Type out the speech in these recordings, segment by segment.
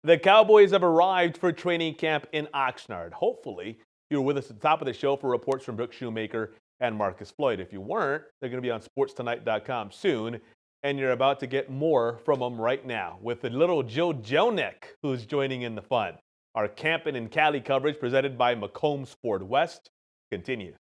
The Cowboys have arrived for training camp in Oxnard. Hopefully, you're with us at the top of the show for reports from Brooke Shoemaker and Marcus Floyd. If you weren't, they're going to be on sports2nite.com soon, and you're about to get more from them right now with the little Jill Jelnick, who's joining in the fun. Our Camping and Cali coverage presented by McCombs Ford West continues.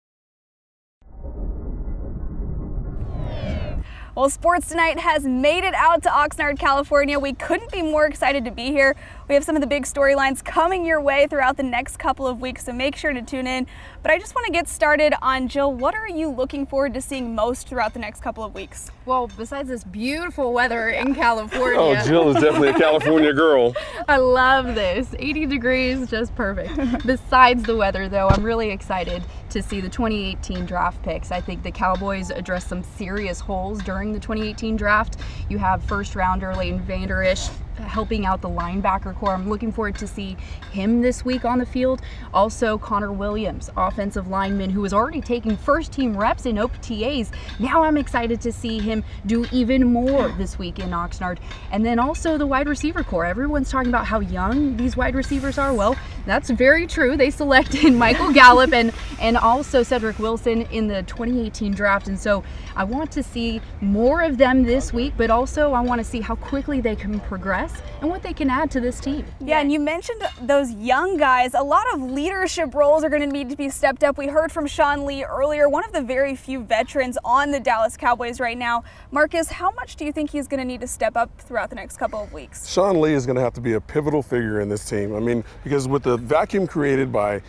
Well, Sports2Nite has made it out to Oxnard, California. We couldn't be more excited to be here. We have some of the big storylines coming your way throughout the next couple of weeks, so make sure to tune in. But I just want to get started on, Jill, what are you looking forward to seeing most throughout the next couple of weeks? Well, besides this beautiful weather in California. Oh, Jill is definitely a California girl. I love this. 80 degrees, just perfect. Besides the weather, though, I'm really excited to see the 2018 draft picks. I think the Cowboys addressed some serious holes during the 2018 draft. You have first rounder Leighton Vander Esch helping out the linebacker core. I'm looking forward to see him this week on the field. Also, Connor Williams, offensive lineman who was already taking first team reps in OTAs. Now I'm excited to see him do even more this week in Oxnard. And then also the wide receiver core. Everyone's talking about how young these wide receivers are. Well, that's very true. They selected Michael Gallup and also Cedric Wilson in the 2018 draft. And so I want to see more of them this week, but also I want to see how quickly they can progress and what they can add to this team. Yeah, and you mentioned those young guys. A lot of leadership roles are going to need to be stepped up. We heard from Sean Lee earlier, one of the very few veterans on the Dallas Cowboys right now. Marcus, how much do you think he's going to need to step up throughout the next couple of weeks? Sean Lee is going to have to be a pivotal figure in this team. I mean, because with the vacuum created by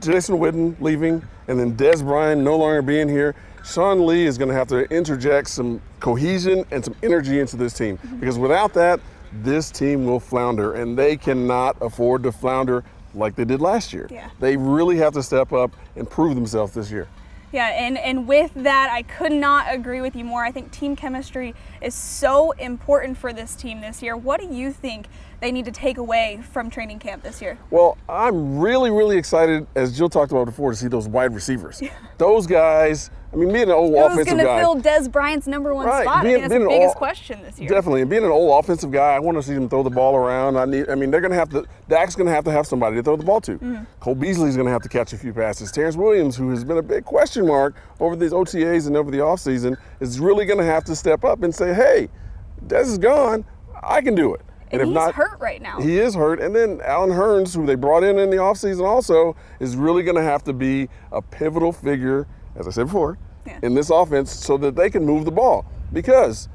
Jason Witten leaving and then Des Bryant no longer being here, Sean Lee is going to have to interject some cohesion and some energy into this team. Because without that, this team will flounder, and they cannot afford to flounder like they did last year. Yeah. They really have to step up and prove themselves this year. Yeah, and with that, I could not agree with you more. I think team chemistry is so important for this team this year. What do you think they need to take away from training camp this year? Well, I'm really excited, as Jill talked about before, to see those wide receivers. Those guys, I mean, being an old offensive guy. Who's going to fill Des Bryant's number one spot? I think that's the biggest question this year. Definitely, and being an old offensive guy, I want to see them throw the ball around. Dak's going to have somebody to throw the ball to. Cole Beasley's going to have to catch a few passes. Terrence Williams, who has been a big question mark over these OTAs and over the offseason, is really going to have to step up and say, hey, Des is gone, I can do it. And if he's not hurt right now. He is hurt. And then Alan Hearns, who they brought in the offseason also, is really going to have to be a pivotal figure, as I said before, in this offense so that they can move the ball. Because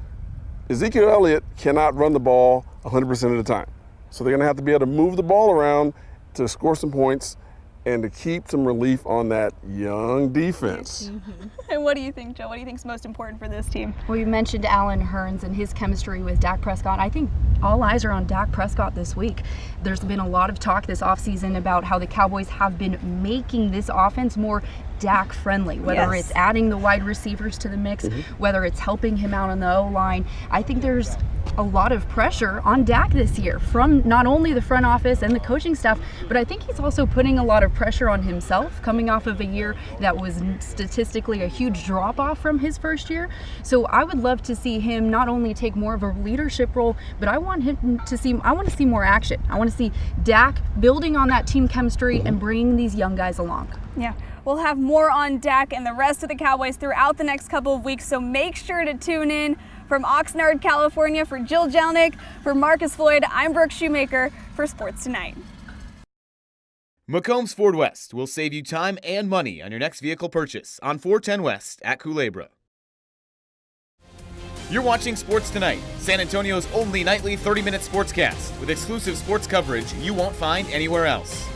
Ezekiel Elliott cannot run the ball 100% of the time. So they're going to have to be able to move the ball around to score some points and to keep some relief on that young defense. And what do you think, Joe? What do you think is most important for this team? Well, you mentioned Alan Hearns and his chemistry with Dak Prescott. I think all eyes are on Dak Prescott this week. There's been a lot of talk this offseason about how the Cowboys have been making this offense more Dak friendly, whether it's adding the wide receivers to the mix, whether it's helping him out on the O-line. I think there's a lot of pressure on Dak this year from not only the front office and the coaching staff, but I think he's also putting a lot of pressure on himself coming off of a year that was statistically a huge drop off from his first year. So I would love to see him not only take more of a leadership role, but I want to see more action. I want to see Dak building on that team chemistry and bringing these young guys along. Yeah. We'll have more on Dak and the rest of the Cowboys throughout the next couple of weeks, so make sure to tune in. From Oxnard, California, for Jill Jelnick, for Marcus Floyd, I'm Brooke Shoemaker for Sports2Nite. McCombs Ford West will save you time and money on your next vehicle purchase on 410 West at Culebra. You're watching Sports2Nite, San Antonio's only nightly 30-minute sportscast with exclusive sports coverage you won't find anywhere else.